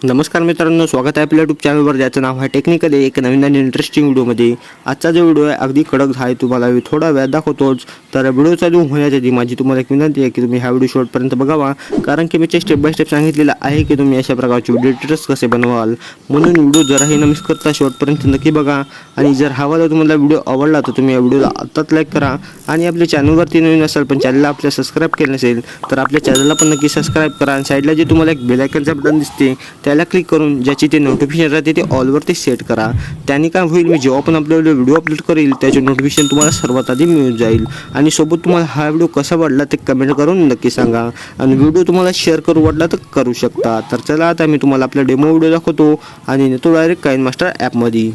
नमस्कार मित्रांनो, स्वागत आहे आपल्या यूट्यूब चॅनलवर ज्याचं नाव आहे टेक्निकल एक नवीन आणि इंटरेस्टिंग व्हिडिओमध्ये। आजचा जो व्हिडिओ आहे अगदी कडक आहे, तुम्हाला थोडा वेळ दाखवतोच। तर व्हिडिओ चालू होण्याच्या आधी माझी तुम्हाला एक विनंती आहे की तुम्ही हा व्हिडिओ शेवटपर्यंत बघावा, कारण की मी स्टेप बाय स्टेप सांगितलेलं आहे की तुम्ही अशा प्रकारचे व्हिडिओ ट्रेस कसे बनवाल। म्हणून व्हिडिओ जराही न मिस करता शेवटपर्यंत नक्की बघा। आणि जर हा वाला तुम्हाला व्हिडिओ आवडला तर तुम्ही या व्हिडिओला आत्ताच लाईक करा। आणि आपल्या चॅनलवरती नवीन असाल पण चॅनलला आपल्या सबस्क्राईब केलं नसेल तर आपल्या चॅनलला पण नक्की सबस्क्राईब करा। आणि साईडला जे तुम्हाला एक बेल आयकॉनचं बटन दिसते त्याला क्लिक करून ज्याची ते नोटिफिकेशन राहते ते ऑलवरती सेट करा। त्याने काय होईल, मी जेव्हा पण आपला व्हिडिओ अपलोड करेल त्याचे नोटिफिकेशन तुम्हाला सर्वात आधी मिळून जाईल। आणि सोबत तुम्हाला हा व्हिडिओ कसा वाटला ते कमेंट करून नक्की सांगा। आणि व्हिडिओ तुम्हाला शेअर करू वाटला तर करू शकता। तर चला आता मी तुम्हाला आपला डेमो व्हिडिओ दाखवतो आणि नेतो डायरेक्ट काइनमास्टर ॲपमध्ये।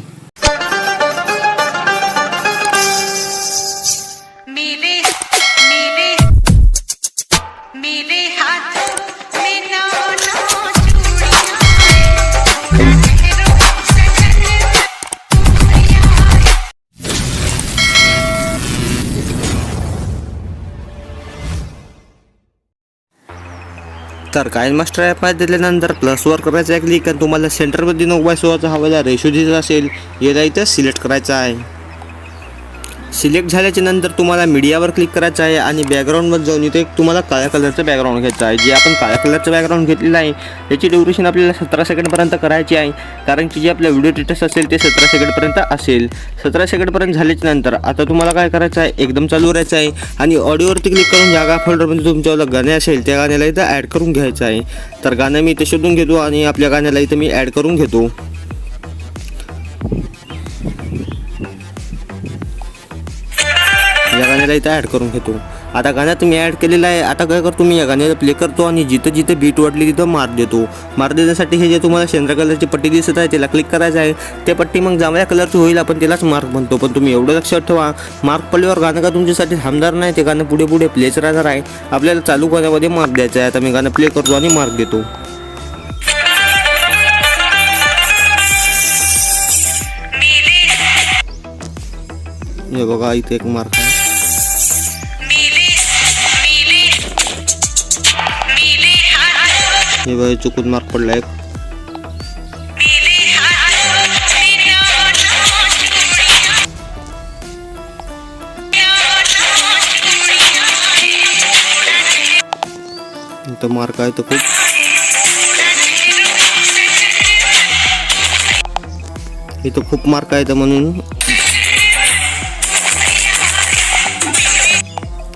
तर काइनमास्टर ॲपमध्ये दिल्यानंतर प्लसवर करायचं आहे क्लिक आणि तुम्हाला सेंटरमध्ये 9:16 हवाला रेशो दिसत असेल, याला इथं सिलेक्ट करायचं आहे। सिलेक्ट झाल्याच्या नंतर तुम्हाला मीडियावर क्लिक करायचं आहे आणि बॅकग्राऊंडमध्ये जाऊन इथे तुम्हाला काळ्या कलरचं बॅकग्राऊंड घ्यायचं आहे। जे आपण काळ्या कलरचं बॅकग्राऊंड घेतलेलं आहे याची ड्युरेशन आपल्याला 17 सेकंडपर्यंत करायची आहे, कारण की जे आपलं व्हिडिओ स्टेटस असेल ते 17 सेकंडपर्यंत असेल। 17 सेकंडपर्यंत झाल्याच्या नंतर आता तुम्हाला काय करायचं आहे, एकदम चालू राहायचं आहे आणि ऑडिओवरती क्लिक करून जागा फोल्डरमध्ये तुमच्याला गाणे असेल त्या गाण्याला इथं ॲड करून घ्यायचं आहे। तर गाणं मी इथे शोधून घेतो आणि आपल्या गाण्याला इथं मी ॲड करून घेतो। या गाण्याला इथं ॲड करून घेतो। आता गाण्यात तुम्ही ॲड केलेलं आहे। आता काय करतो, मी या गाण्याला प्ले करतो आणि जिथं जिथं बीट वाटली तिथं मार्क देतो। मार्क देण्यासाठी हे जे तुम्हाला शेंद्रा कलरची पट्टी दिसत आहे त्याला क्लिक करायचं आहे। ते पट्टी मग जांभळ्या कलरची होईल, आपण त्यालाच मार्क म्हणतो। पण तुम्ही एवढं लक्षात ठेवा, मार्क पडल्यावर गाणं का तुमच्यासाठी थांबणार नाही, ते गाणं पुढे पुढे प्लेच राहणार आहे। आपल्याला चालू गाण्यामध्ये मार्क द्यायचा आहे। आता मी गाणं प्ले करतो आणि मार्क देतो। हे बघा इथे एक मार्क आहे। हे बघा चुकून मार्क पडला एक। इथं मार्क आहे तर खूप इथं खूप मार्क आहे तर म्हणून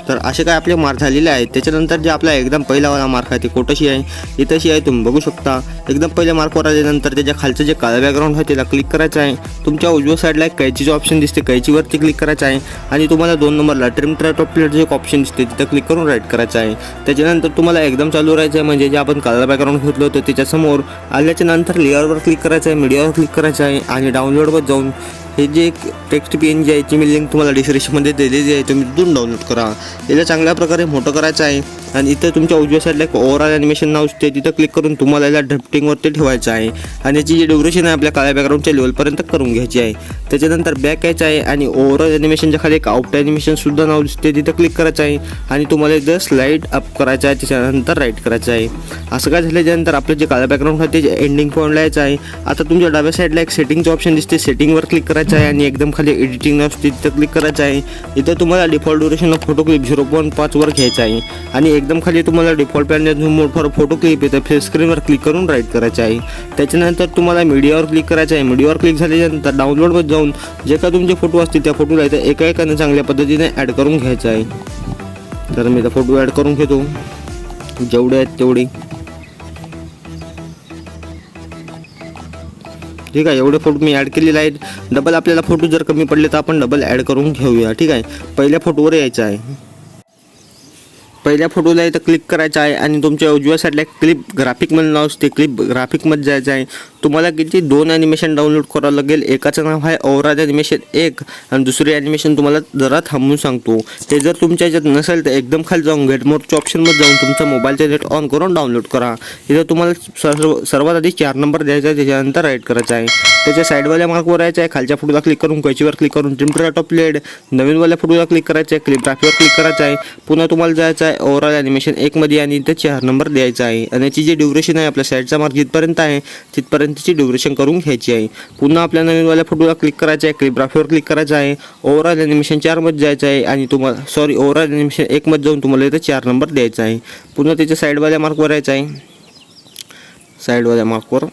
तर असे काय आपले मार्क झालेले आहेत। त्याच्यानंतर जे आपला एकदम पहिलावाला मार्क आहे ते कोटशी आहे, इथंशी आहे तुम्ही बघू शकता। एकदम पहिल्या मार्कवर आल्यानंतर त्याच्या खालचं जे काळं बॅकग्राऊंड आहे त्याला क्लिक करायचं आहे। तुमच्या उजव्या साईडला एक कैचीचं ऑप्शन दिसते, कैचीवरती क्लिक करायचं आहे आणि तुम्हाला 2 नंबरला ट्रिम ट्रॅट ऑफ प्लेटचं एक ऑप्शन दिसते, तिथं क्लिक करून राईट करायचं आहे। त्याच्यानंतर तुम्हाला एकदम चालू राहायचं आहे, म्हणजे जे आपण काळं बॅकग्राऊंड घेतलं होतं त्याच्यासमोर आल्याच्या नंतर लेअरवर क्लिक करायचं आहे, मीडियावर क्लिक करायचं आहे आणि डाउनलोडवर जाऊन हे जे एक टेक्स्ट PNG आहे ची मी लिंक तुम्हाला डिस्क्रिप्शनमध्ये दिलेली आहे, तुम्ही तिथून डाउनलोड करा। याला चांगल्या प्रकारे मोठं करायचं आहे आणि इथं तुमच्या उजव्या साईडला एक ओव्हरऑल ॲनिमेशन नाव असते, तिथं क्लिक करून तुम्हाला याला ड्रिफ्टिंगवरती ठेवायचं आहे आणि याची जी ड्युरेशन आहे आपल्या काळ्या बॅकग्राऊंडच्या लेवलपर्यंत करून घ्यायची आहे। त्याच्यानंतर बॅक यायचं आहे आणि ओव्हरऑल ॲनिमेशनच्या खाली एक आउट ॲनिमेशनसुद्धा नाव दिसते, तिथं क्लिक करायचं आहे आणि तुम्हाला इथं स्लाईड अप करायचं आहे, त्याच्यानंतर राईट करायचं आहे। असं काय झाल्याच्यानंतर आपलं जे काळं बॅकग्राऊंड आहे ते एंडिंग पॉईंटला यायचं आहे। आता तुमच्या डाव्या साईडला एक सेटिंगचं ऑप्शन दिसते, सेटिंगवर क्लिक करायचं आहे आणि एकदम खाली एडिटिंग नाव असते तिथं क्लिक करायचं आहे। इथं तुम्हाला default duration of photo clip 0.5 वर घ्यायचं आहे आणि एकदम खाली तुम्हाला default panel mode for photo clip येतं, फेस स्क्रीनवर क्लिक करून राईट करायचं आहे। त्याच्यानंतर तुम्हाला मीडियावर क्लिक करायचं आहे। मीडियावर क्लिक झाल्यानंतर डाउनलोडवर जाऊन जे का तुमचे फोटो असतील त्या फोटोला इथं एका एकाने चांगल्या पद्धतीने ॲड करून घ्यायचं आहे। तर मी इथं फोटो ॲड करून घेतो, जेवढे आहेत तेवढे। ठीक आहे, एवढे फोटो मी ॲड केलेले आहेत। डबल आपल्याला फोटो जर कमी पडले तर आपण डबल ॲड करून घेऊया। ठीक आहे, पहिल्या फोटोवर यायचं आहे। पहिल्या फोटोला इथं क्लिक करायचं आहे आणि तुमच्या उजव्या साईडला क्लिप ग्राफिकमध्ये नाव असते, क्लिप ग्राफिकमध्ये जायचं आहे। तुम्हाला किती 2 ॲनिमेशन डाउनलोड करावं लागेल। एकाचं नाव आहे ओव्हरऑल ॲनिमेशन 1 आणि दुसरी ॲनिमेशन तुम्हाला जरा थांबून सांगतो। ते जर तुमच्या ह्याच्यात नसेल तर एकदम खाली जाऊन गेट मोडच्या ऑप्शनमध्ये जाऊन तुमचा मोबाईलचा नेट ऑन करून डाउनलोड करा। इथं तुम्हाला सर्वात आधी 4 नंबर द्यायचा आहे, त्याच्यानंतर राईट करायचं आहे। त्याच्या साईडवाल्या मार्कवर राहायचं आहे, खालच्या फोटोला क्लिक करून कैचीवर क्लिक करून trim to right of playhead, नवीनवाल्या फोटोला क्लिक करायचं आहे, क्लिपग्राफीवर क्लिक करायचं आहे. पुन्हा तुम्हाला जायचं आहे ओव्हरऑल ॲनिमेशन 1 मध्ये आणि इथे 4 नंबर द्यायचा आहे. आणि याची जी ड्युरेशन आहे आपल्या साईडचा मार्क जिथपर्यंत आहे तिथपर्यंतची ड्युरेशन करून घ्यायची आहे. पुन्हा आपल्या नवीनवाल्या फोटोला क्लिक करायचं आहे, क्लिपग्राफीवर क्लिक करायचं आहे, ओव्हरऑल ॲनिमेशन 4 मध्ये जायचं आहे आणि तुम्हाला ओव्हरऑल ॲनिमेशन 1 मध्ये जाऊन तुम्हाला इथे 4 नंबर द्यायचा आहे. पुन्हा त्याच्या साईडवाल्या मार्कवर यायचं आहे, साईडवाल्या मार्कवर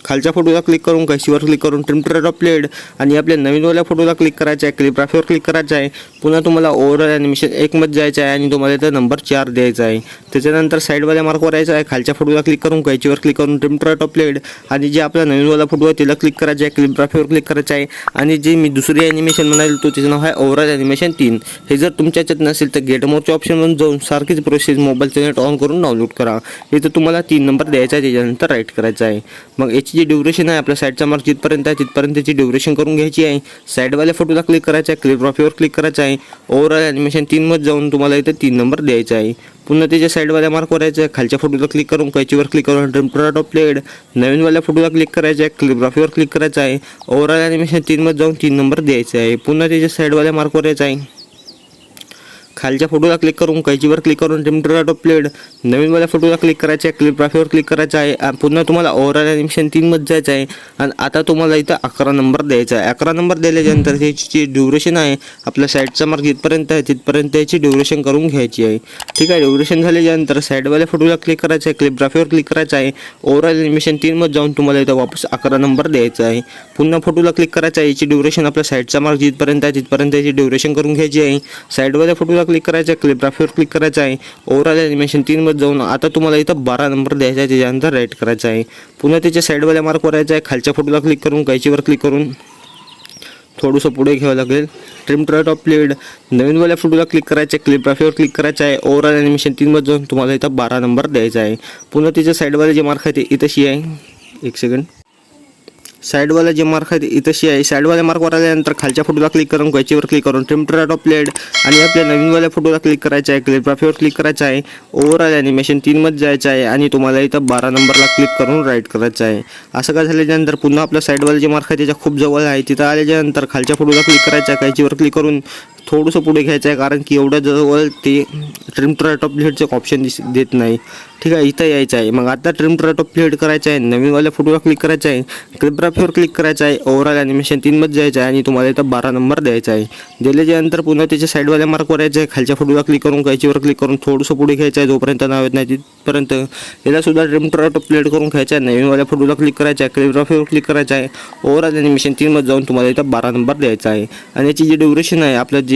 खालच्या फोटोला क्लिक करून कैचीवर क्लिक करून trim to right of playhead आणि आपल्या नवीनवाल्या फोटोला क्लिक करायचं आहे, क्लिपग्राफीवर क्लिक करायचं आहे. पुन्हा तुम्हाला ओव्हरऑल ॲनिमेशन 1 मध्ये जायचं आहे आणि तुम्हाला इथं नंबर 4 द्यायचा आहे. त्याच्यानंतर साईडवाल्या मार्कवर यायचं आहे, खालच्या फोटोला क्लिक करून कैचीवर क्लिक करून trim to right of playhead आणि जे आपला नवीनवाला फोटो आहे त्याला क्लिक करायचं आहे, क्लिपग्राफीवर क्लिक करायचं आहे. आणि जे मी दुसरी ॲनिमेशन म्हणाल तो त्याचं नाव आहे ओव्हरऑल ॲनिमेशन 3. हे जर तुमच्या ह्याच्यात नसेल तर गेट मोरच्या ऑप्शनवरून जाऊन सारखीच प्रोसेस मोबाईलचं नेट ऑन करून डाउनलोड करा. इथं तुम्हाला 3 नंबर द्यायचा आहे, त्याच्यानंतर राईट करायचं आहे. मग याची जी ड्युरेशन आहे आपल्या साईडचा मार्क जिथपर्यंत आहे तिथपर्यंतची ड्युरेशन करून घ्यायची आहे. साईडवाल्या फोटोला क्लिक करायचं आहे, क्लिपग्राफीवर क्लिक करायचं आहे, ओव्हरऑल ॲनिमेशन 3 मध्ये जाऊन तुम्हाला इथे 3 नंबर द्यायचा आहे. पुन्हा त्याच्या साईडवाल्या मार्कवर यायचं आहे, खालच्या फोटोला क्लिक करून कैचीवर क्लिक करून trim to right of playhead, नवीनवाल्या फोटोला क्लिक करायचं आहे, क्लिपग्राफीवर क्लिक करायचं आहे, ओव्हरऑल ॲनिमेशन 3 मध्ये जाऊन 3 नंबर द्यायचा आहे. पुन्हा त्याच्या साईडवाल्या मार्कवर यायचं आहे, खालच्या फोटोला क्लिक करून कैचीवर क्लिक करून trim to right of playhead, नवीनवाल्या फोटोला क्लिक करायचं आहे, क्लिपग्राफीवर क्लिक करायचं आहे. पुन्हा तुम्हाला ओव्हरऑल ॲनिमेशन 3 मध्ये जायचं आहे आणि आता तुम्हाला इथं 11 नंबर द्यायचा आहे. 11 नंबर दिल्याच्यानंतर त्याची जी ड्युरेशन आहे आपल्या साईडचा मार्क जिथपर्यंत आहे तिथपर्यंत याची ड्युरेशन करून घ्यायची आहे. ठीक आहे, ड्युरेशन झाल्याच्यानंतर साईडवाल्या फोटोला क्लिक करायचं आहे, क्लिपग्राफीवर क्लिक करायचं आहे, ओव्हरऑल ॲनिमेशन 3 मध्ये जाऊन तुम्हाला इथं वापस 11 नंबर द्यायचा आहे. पुन्हा फोटोला क्लिक करायचं आहे, याची ड्युरेशन आपल्या साईडचा मार्क जिथपर्यंत आहे तिथपर्यंत याची ड्युरेशन करून घ्यायची आहे. साईडवाल्या फोटोला क्लिक करायचं आहे, क्लिपग्राफीवर क्लिक करायचं आहे, ओव्हरऑल ॲनिमेशन 3 मध्ये जाऊन आता तुम्हाला इथं 12 नंबर द्यायचा आहे, त्याच्यानंतर राईट करायचं आहे. पुन्हा त्याच्या साईडवाल्या मार्कवर यायचं आहे, खालच्या फोटोला क्लिक करून कैचीवर क्लिक करून थोडंसं पुढे घ्यावं लागेल, trim to right of playhead, नवीनवाल्या फोटोला क्लिक करायचं आहे, क्लिपग्राफीवर क्लिक करायचं आहे, ओव्हरऑल ॲनिमेशन 3 मध्ये जाऊन तुम्हाला इथं 12 नंबर द्यायचा आहे. पुन्हा त्याच्या साईडवाले जे मार्क आहे ते इथंशी आहे, 1 सेकंड, साईडवाला जे मार्क आहे इथंशी आहे. साईडवाल्या मार्कवर आल्यानंतर खालच्या फोटोला क्लिक करून कैचीवर क्लिक करून trim to right of playhead आणि आपल्या नवीनवाल्या फोटोला क्लिक करायचं आहे, क्लिपग्राफीवर क्लिक करायचं आहे, ओव्हरऑल ॲनिमेशन 3 मध्ये जायचं आहे आणि तुम्हाला इथं 12 नंबरला क्लिक करून राईट करायचं आहे. असं काय झाल्याच्यानंतर पुन्हा आपल्या साईडवाला जे मार्क आहे त्याच्या खूप जवळ आहे तिथं आल्याच्यानंतर खालच्या फोटोला क्लिक करायचं आहे, कैचीवर क्लिक करून थोडंसं पुढे घ्यायचं आहे कारण की एवढ्या जवळ ते ट्रिम टू राईट ऑफ प्लेडचं ऑप्शन देत नाही. ठीक आहे, इथं यायचं आहे. मग आता trim to right of playhead करायचं आहे, नवीनवाल्या फोटोला क्लिक करायचं आहे, क्लिपग्राफीवर क्लिक करायचं आहे, ओव्हरऑल ॲनिमेशन 3 मध्ये जायचं आहे आणि तुम्हाला इथं 12 नंबर द्यायचा आहे. दिल्याच्यानंतर पुन्हा त्याच्या साईडवाल्या मार्कवर यायचं आहे, खालच्या फोटोला क्लिक करून कैचीवर क्लिक करून थोडंसं पुढे घ्यायचं आहे, जोपर्यंत नाव येत नाही तिथपर्यंत याला सुद्धा trim to right of playhead करून घ्यायचं आहे. नवीनवाल्या फोटोला क्लिक करायचं आहे, क्लिपग्राफीवर क्लिक करायचं आहे, ओव्हरऑल ॲनिमेशन 3 मध्ये जाऊन तुम्हाला इथं 12 नंबर द्यायचा आहे. आणि याची जी ड्युरेशन आहे आपलं जे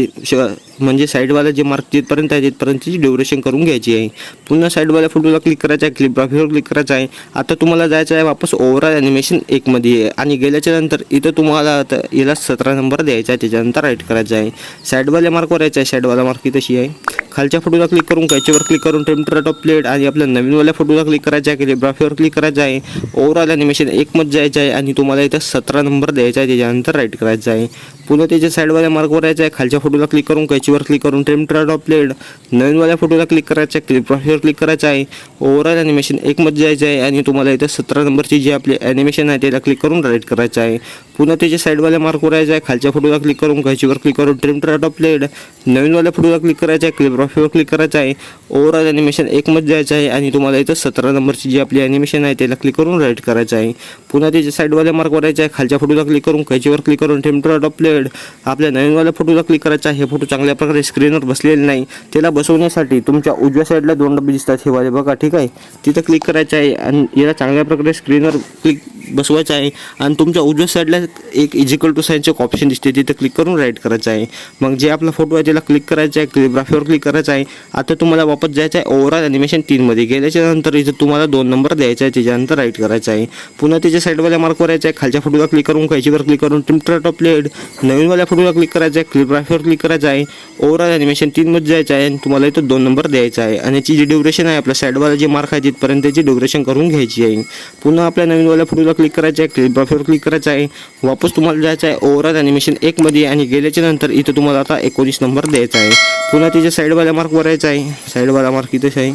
म्हणजे साईडवाला जे मार्क जिथपर्यंत आहे तिथपर्यंतची ड्युरेशन करून घ्यायची आहे. पुन्हा साईडवाल्या फोटोला क्लिक करायचं आहे, क्लिपग्राफीवर क्लिक करायचं आहे. आता तुम्हाला जायचं आहे वापस ओव्हरऑल ॲनिमेशन 1 मध्ये आणि गेल्याच्या नंतर इथं तुम्हाला आता याला 17 नंबर द्यायचा आहे, त्याच्यानंतर राईट करायचं आहे. साईडवाल्या मार्कवर यायचं आहे, साईडवाला मार्क तशी आहे, खालच्या फोटोला क्लिक करून कैचीवर क्लिक करून trim to right of playhead आणि आपल्या नवीनवाल्या फोटोला क्लिक करायचं आहे, क्लिपग्राफीवर क्लिक करायचं आहे, ओव्हरऑल ॲनिमेशन 1 मध्ये जायचं आहे आणि तुम्हाला इथं 17 नंबर द्यायचा आहे, त्याच्यानंतर राईट करायचं आहे. पुन्हा त्याच्या साईडवाल्या मार्कवर यायचं आहे, खालच्या फोटोला क्लिक करून कैचीवर क्लिक करून trim to right of playhead, नवीनवाल्या फोटोला क्लिक करायचं आहे, क्लिपग्राफीवर क्लिक करायचं आहे, ओव्हरऑल ॲनिमेशन 1 मध्ये जायचं आहे आणि तुम्हाला इथं 17 नंबरची जी आपली ॲनिमेशन आहे त्याला क्लिक करून राईट करायचं आहे. पुन्हा त्याच्या साईडवाल्या मार्कवर यायचं आहे, खालच्या फोटोला क्लिक करून कैचीवर क्लिक करून trim to right of playhead, नवीनवाल्या फोटोला क्लिक करायचं आहे, क्लिपग्राफीवर क्लिक करायचं आहे, ओव्हरऑल ॲनिमेशन 1 मध्ये जायचं आहे आणि तुम्हाला इथं 17 नंबरची जी आपली ॲनिमेशन आहे त्याला क्लिक करून राईट करायचं आहे. पुन्हा त्याच्या साईडवाल्या मार्कवर यायचं आहे, खालच्या फोटोला क्लिक करून कैचीवर क्लिक करून trim to right of playhead, आपल्या नवीनवाल्या फोटोला क्लिक करायचा आहे. हे फोटो चांगल्या प्रकारे स्क्रीनवर बसलेले नाही, त्याला बसवण्यासाठी तुमच्या उजव्या साईडला 2 डबे दिसतात हे वाले बघा. ठीक आहे, तिथं क्लिक करायचं आहे आणि याला चांगल्या प्रकारे स्क्रीनवर क्लिक बसवायचं आहे आणि तुमच्या उजव्या साईडला एक इजिकल टू साईनचं एक ऑप्शन दिसते तिथं क्लिक करून राईट करायचं आहे. मग जे आपला फोटो आहे त्याला क्लिक करायचं आहे, क्लिपग्राफीवर क्लिक करायचं आहे. आता तुम्हाला वापस जायचं आहे ओव्हरऑल ॲनिमेशन 3 मध्ये. गेल्याच्या नंतर इथं तुम्हाला 2 नंबर द्यायचा आहे, त्याच्यानंतर राईट करायचं आहे. पुन्हा त्याच्या साईडवाल्या मार्कवर यायचं आहे, खालच्या फोटोला क्लिक करून कैचीवर क्लिक करून trim to right of playhead, नवीनवाल्या फोटोला क्लिक करायचं आहे, क्लिपग्राफीवर क्लिक करायचं आहे, ओव्हरऑल ॲनिमेशन 3 मध्ये जायचं आहे आणि तुम्हाला इथं 2 नंबर द्यायचा आहे. आणि याची जी ड्युरेशन आहे आपल्या साईडवाला जे मार्क आहे तिथपर्यंत त्याची ड्युरेशन करून घ्यायची आहे. पुन्हा आपल्या नवीनवाल्या फोटोला क्लिक करायचं आहे, क्लिपग्राफीवर क्लिक करायचं आहे, वापस तुम्हाला जायचं आहे ओव्हरऑल ॲनिमेशन 1 मध्ये आणि गेल्याच्या नंतर इथं तुम्हाला आता 19 नंबर द्यायचा आहे. पुन्हा त्याच्या साईडवाल्या मार्कवर यायचं आहे, साईडवाला मार्क इथेच आहे.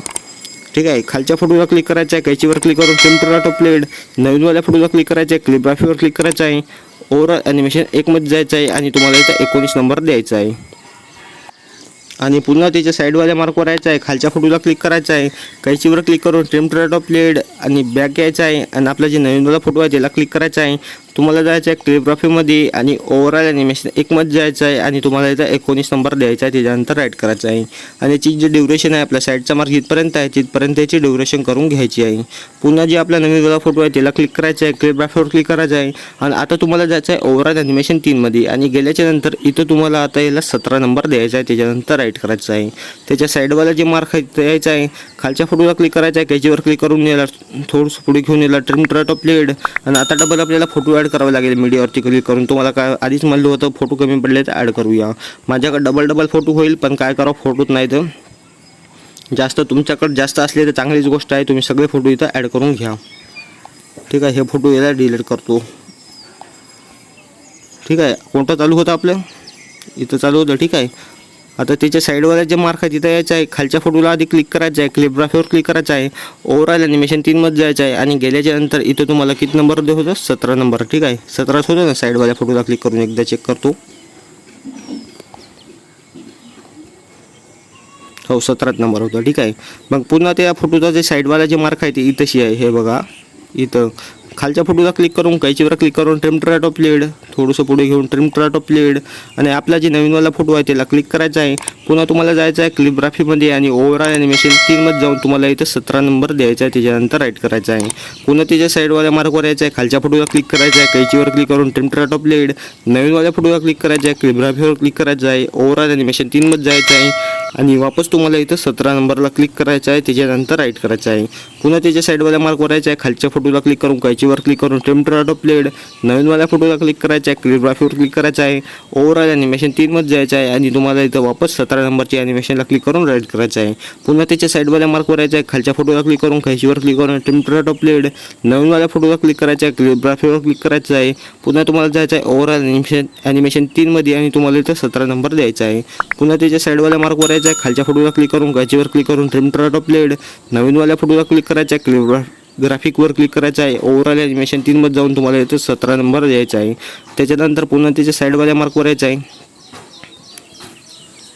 ठीक आहे. खालच्या फोटोला क्लिक करायचं आहे, कैचीवर क्लिक करून ट्रिम टू ऑटो प्लेड. नवीनवाल्या फोटोला क्लिक करायचं आहे, कॅलिग्राफीवर क्लिक करायचं आहे. ओव्हरऑल ॲनिमेशन 1 मध्ये जायचं आहे आणि तुम्हाला इथं 19 नंबर द्यायचा आहे. आणि पुन्हा त्याच्या साईडवाल्या मार्कवर यायचं आहे, खालच्या फोटोला क्लिक करायचं आहे, कैचीवर क्लिक करून ट्रिम टू ऑटो प्लेड आणि बॅक यायचं आहे आणि आपला जे नवीनवाला फोटो आहे त्याला क्लिक करायचं आहे. तुम्हाला जायचं आहे कॅलिग्राफीमध्ये आणि ओव्हरऑल ॲनिमेशन 1 मध्ये जायचं आहे आणि तुम्हाला इथं 19 नंबर द्यायचा आहे. त्याच्यानंतर राईट करायचं आहे आणि याची जी ड्युरेशन आहे आपल्या साईडचा मार्क जिथपर्यंत आहे तिथपर्यंत याची ड्युरेशन करून घ्यायची आहे. पुन्हा जे आपला नवीनवाला फोटो आहे त्याला क्लिक करायचं आहे, कॅलिग्राफीवर क्लिक करायचं आहे आणि आता तुम्हाला जायचं आहे ओव्हरऑल ॲनिमेशन 3 मध्ये आणि गेल्याच्या नंतर इथं तुम्हाला आता याला 17 नंबर द्यायचा आहे. त्याच्यानंतर राईट करायचं आहे. त्याच्या साईडवाला जे मार्क आहे ते यायचं आहे, खालच्या फोटोला क्लिक करायचं आहे, कैचीवर क्लिक करून याला थोडंसं पुढे घेऊन याला ट्रिम टू ऑटो प्लेड आणि आता डबल आपल्याला फोटो ॲड करावा लागेल. मीडियावरती क्लिक करून तुम्हाला काय आधीच म्हणलं होतं फोटो कमी पडले तर ॲड करूया. माझ्याकडे डबल फोटो होईल पण काय करावं फोटोच नाही तर जास्त तुमच्याकडे जास्त असले तर चांगलीच गोष्ट आहे. तुम्ही सगळे फोटो इथं ॲड करून घ्या. ठीक आहे. हे फोटो याला डिलीट करतो. ठीक आहे. कोणतं चालू होतं आपलं इथं चालू होतं. ठीक आहे. आता त्याच्या साईडवाला जे मार्क आहे तिथं यायचं आहे, खालच्या फोटोला आधी क्लिक करायचं आहे, कॅलिग्राफीवर क्लिक करायचं आहे, ओव्हरऑल ॲनिमेशन 3 मध्ये जायचं आहे आणि गेल्याच्या नंतर इथं तुम्हाला किती नंबर देत होतं 17 नंबर. ठीक आहे. 17 होतं ना. साईडवाल्या फोटोला क्लिक करून एकदा चेक करतो. हो 17 नंबर होता. ठीक आहे. मग पुन्हा त्या फोटोचा जे साईडवाला जे मार्क आहे ते इथंशी आहे. हे बघा इथं खालच्या फोटोला क्लिक करून कैचीवर क्लिक करून ट्रिम टू ऑटो प्लेड थोडंसं पुढे घेऊन ट्रिम टू ऑटो प्लेड आणि आपला जे नवीनवाला फोटो आहे त्याला क्लिक करायचा आहे. पुन्हा तुम्हाला जायचं आहे कॅलिग्राफीमध्ये आणि ओव्हरऑल ॲनिमेशन 3 मध्ये जाऊन तुम्हाला इथं 17 नंबर द्यायचा आहे. त्याच्यानंतर राईट करायचं आहे. पुन्हा त्याच्या साईडवाल्या मार्कवर यायचं आहे, खालच्या फोटोला क्लिक करायचं आहे, कैचीवर क्लिक करून ट्रिम टू ऑटो प्लेड नवीनवाल्या फोटोला क्लिक करायचं आहे, कॅलिग्राफीवर क्लिक करायचं आहे, ओव्हरऑल ॲनिमेशन 3 मध्ये जायचं आहे आणि वापस तुम्हाला इथं 17 नंबरला क्लिक करायचं आहे. त्याच्यानंतर राईट करायचं आहे. पुन्हा त्याच्या साईडवाल्या मार्कवर यायचं आहे, खालच्या फोटोला क्लिक करून कैचीवर क्लिक करून ट्रिम टू ऑटो प्लेड नवीनवाल्या फोटोला क्लिक करायचं आहे, कॅलिग्राफीवर क्लिक करायचं आहे, ओव्हरऑल ॲनिमेशन 3 मध्ये जायचं आहे आणि तुम्हाला इथं वापस 17 नंबरची ॲनिमेशनला क्लिक करून राईट करायचं आहे. पुन्हा त्याच्या साईडवाल्या मार्कवर यायचं आहे, खालच्या फोटोला क्लिक करून कैचीवर क्लिक करून ट्रिम टू ऑटो प्लेड नवीनवाल्या फोटोला क्लिक करायचं आहे, कॅलिग्राफीवर क्लिक करायचं आहे. पुन्हा तुम्हाला जायचं आहे ओव्हरऑल ॲनिमेशन 3 मध्ये आणि तुम्हाला इथं 17 नंबर द्यायचा आहे. पुन्हा त्याच्या साईडवाल्या मार्कवर यायचं आहे, खालच्या फोटोला क्लिक करून कैचीवर क्लिक करून ट्रिम टू ऑटो प्लेड नवीनवाल्या फोटोला क्लिक करायचं आहे, ग्राफिकवर क्लिक करायचं आहे, ओव्हरऑल ॲनिमेशन 3 मध्ये जाऊन तुम्हाला इथं 17 नंबर द्यायचा आहे. त्याच्यानंतर पुन्हा त्याच्या साईडवाल्या मार्कवर यायचं आहे.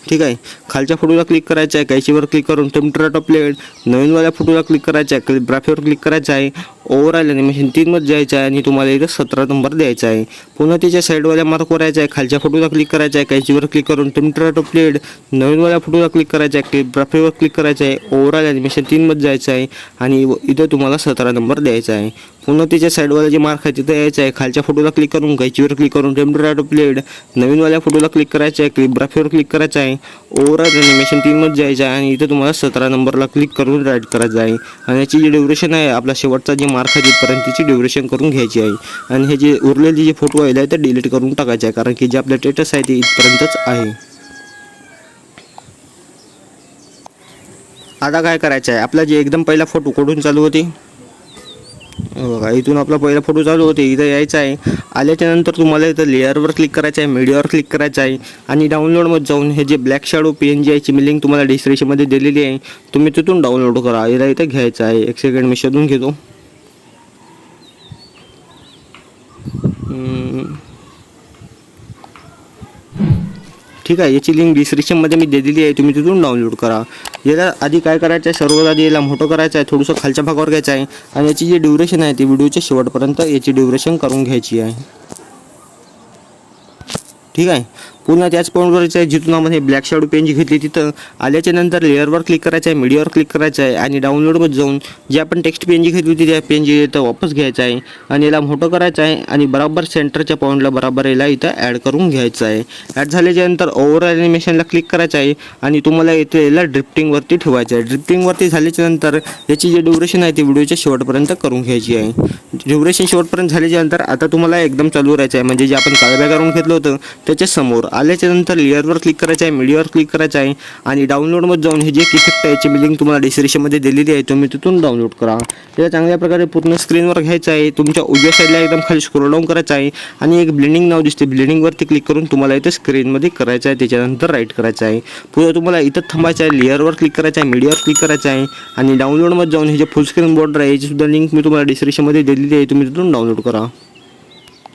ठीक आहे. खालच्या फोटोला क्लिक करायचं आहे, कैचीवर क्लिक करून ट्रिम टू ऑटो प्लेड नवीनवाल्या फोटोला क्लिक करायचं आहे, कॅलिग्राफीवर क्लिक करायचं आहे, ओव्हरऑल ॲनिमेशन 3 मध्ये जायचं आहे आणि तुम्हाला इथं 17 नंबर द्यायचा आहे. पुन्हा त्याच्या साईडवाल्या मार्कवर यायचं आहे, खालच्या फोटोला क्लिक करायचं आहे, कैचीवर क्लिक करून ट्रिम टू ऑटो प्लेड नवीनवाल्या फोटोला क्लिक करायचं आहे, कॅलिग्राफीवर क्लिक करायचं आहे, ओव्हरऑल ॲनिमेशन 3 मध्ये जायचं आहे आणि इथं तुम्हाला 17 नंबर द्यायचा आहे. पुन्हा त्याच्या साईडवाला जे मार्क आहे तिथं यायचं आहे, खालच्या फोटोला क्लिक करून कैचीवर क्लिक करून ट्रिम टू ऑटो प्लेड नवीनवाल्या फोटोला क्लिक करायचं आहे, कॅलिग्राफीवर क्लिक करायचं आहे, ओव्हरऑल ॲनिमेशन 3 मध्ये जायचं आहे आणि इथं तुम्हाला 17 नंबरला क्लिक करून राईट करायचं आहे. आणि याची जी ड्युरेशन आहे आपला शेवटचा जे मार्क आहे तिथपर्यंतची ड्युरेशन करून घ्यायची आहे. आणि हे जे उरलेले जे फोटो आहे ते डिलीट करून टाकायचे आहे कारण की जे आपलं स्टेटस आहे ते इथपर्यंतच आहे. आता काय करायचं आहे, आपला जे एकदम पहिला फोटो कुठून चालू होते बघा इथून आपला पहिला फोटो चालू होते इथं यायचं आहे. आल्याच्या नंतर तुम्हाला इथं लेअरवर क्लिक करायचं आहे, मीडियावर क्लिक करायचं आहे आणि डाउनलोडमध्ये जाऊन हे जे ब्लॅक शॅडो PNG याची मी लिंक तुम्हाला डिस्क्रिप्शनमध्ये दिलेली आहे, तुम्ही तिथून डाउनलोड करा. याला इथं घ्यायचं आहे. 1 सेकंड मी शोधून घेतो. ठीक आहे. याची लिंक डिस्क्रिप्शनमध्ये मी दिलेली आहे, तुम्ही तिथून डाउनलोड करा. याला आधी काय करायचं आहे, सर्वात आधी याला मोठं करायचं आहे, थोडंसं खालच्या भागावर घ्यायचं आहे आणि याची जी ड्युरेशन आहे ती व्हिडिओच्या शेवटपर्यंत याची ड्युरेशन करून घ्यायची आहे. ठीक आहे. पुन्हा त्याच पॉईंटवर आहे जिथून आपण हे ब्लॅक शॅडो PNG घेतली तिथं आल्याच्या नंतर लेअरवर क्लिक करायचं आहे, मीडियावर क्लिक करायचं आहे आणि डाउनलोडमध्ये जाऊन जे आपण टेक्स्ट PNG घेतली होती त्या PNG इथं वापस घ्यायचं आहे आणि याला मोठं करायचं आहे आणि बरोबर सेंटरच्या पॉईंटला बरोबर याला इथं ॲड करून घ्यायचं आहे. ॲड झाल्याच्या नंतर ओव्हरऑल ॲनिमेशनला क्लिक करायचं आहे आणि तुम्हाला इथे याला ड्रिफ्टिंगवरती ठेवायचं आहे. ड्रिफ्टिंगवरती झाल्याच्या नंतर याची जी ड्युरेशन आहे ती व्हिडिओच्या शेवटपर्यंत करून घ्यायची आहे. ड्युरेशन शेवटपर्यंत झाल्याच्या नंतर आता तुम्हाला एकदम चालू राहायचं आहे, म्हणजे जे आपण काळं बॅकग्राऊंड घेतलं होतं त्याच्या समोर आल्याच्या नंतर लेअरवर क्लिक करायचं आहे, मीडियावर क्लिक करायचं आहे आणि डाउनलोडमध्ये जाऊन हे जे इफेक्ट आहे याची मी लिंक तुम्हाला डिस्क्रिप्शनमध्ये दिलेली आहे, तुम्ही तिथून डाउनलोड करा. त्याला चांगल्या प्रकारे पूर्ण स्क्रीनवर घ्यायचं आहे. तुमच्या उजव्या साईडला एकदम खाली स्क्रोल डाऊन करायचं आहे आणि एक ब्लेंडिंग नाव दिसते, ब्लेंडिंगवरती क्लिक करून तुम्हाला इथे स्क्रीनमध्ये करायचं आहे. त्याच्यानंतर राईट करायचं आहे. पुढे तुम्हाला इथं थांबायचं आहे, लेअरवर क्लिक करायचं आहे, मीडियावर क्लिक करायचं आहे आणि डाउनलोडमध्ये जाऊन हे जे फुल स्क्रीन बॉर्डर आहे याची सुद्धा लिंक मी तुम्हाला डिस्क्रिप्शनमध्ये दिलेली आहे, तुम्ही तिथून डाउनलोड करा.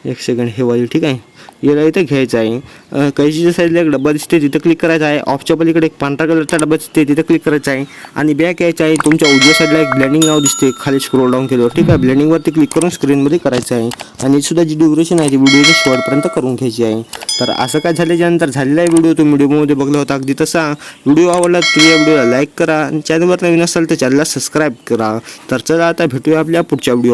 एक सेकंड हे वाली ठीक आहे, याला इथं घ्यायचं आहे. कैशीच्या साईडला एक डब्बा दिसते तिथं क्लिक करायचा आहे. ऑफच्या पलीकडे एक पांढरा कलरचा डब्बा दिसते तिथं क्लिक करायचा आहे आणि बॅक यायचं आहे. तुमच्या उजव्या साईडला एक ब्लेंडिंग नाव दिसते खाली स्क्रोल डाऊन केल्यावर ठीक आहे, ब्लेंडिंगवरती क्लिक करून स्क्रीनमध्ये करायचं आहे आणि सुद्धा जी ड्युरेशन आहे ती व्हिडिओच्या शेवटपर्यंत करून घ्यायची आहे. तर असं काय झाल्याच्यानंतर झालेला आहे व्हिडिओ, तुम्ही व्हिडिओमध्ये बघला होता अगदी तसा. व्हिडिओ आवडला तर या व्हिडिओला लाईक करा आणि चॅनलवर नवीन असाल तर चॅनलला सबस्क्राईब करा. तर चला आता भेटूया आपल्या पुढच्या व्हिडिओ.